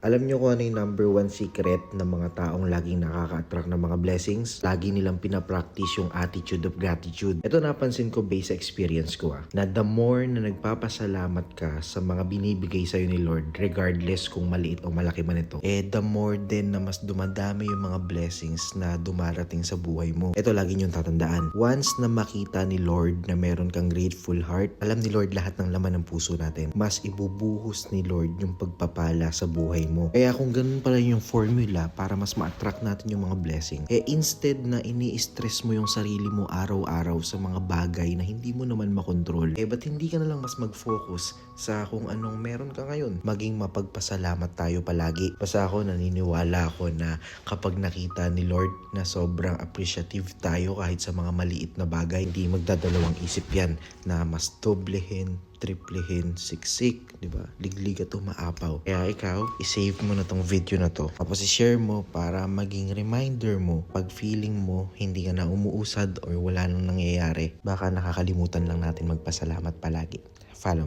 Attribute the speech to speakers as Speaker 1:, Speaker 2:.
Speaker 1: Alam nyo kung ano yung number one secret ng mga taong laging nakaka-attract ng mga blessings? Lagi nilang pinapractice yung attitude of gratitude. Ito napansin ko based sa experience ko na the more na nagpapasalamat ka sa mga binibigay sa'yo ni Lord, regardless kung maliit o malaki man ito, the more din na mas dumadami yung mga blessings na dumarating sa buhay mo. Ito lagi niyong tatandaan. Once na makita ni Lord na meron kang grateful heart, alam ni Lord lahat ng laman ng puso natin. Mas ibubuhos ni Lord yung pagpapala sa buhay mo. Kaya kung ganun pala yung formula para mas ma-attract natin yung mga blessing, instead na ini-stress mo yung sarili mo araw-araw sa mga bagay na hindi mo naman makontrol, ba't hindi ka na lang mas mag-focus sa kung anong meron ka ngayon? Maging mapagpasalamat tayo palagi. Basta ako naniniwala ako na kapag nakita ni Lord na sobrang appreciative tayo kahit sa mga maliit na bagay, hindi magdadalawang isip yan na mas doblehin, triplehin, siksik, di ba? Liglig at umaapaw. Kaya ikaw, isave mo na tong video na to. Tapos i-share mo para maging reminder mo pag feeling mo hindi ka na umuusad or wala nang nangyayari. Baka nakakalimutan lang natin magpasalamat palagi. Follow me.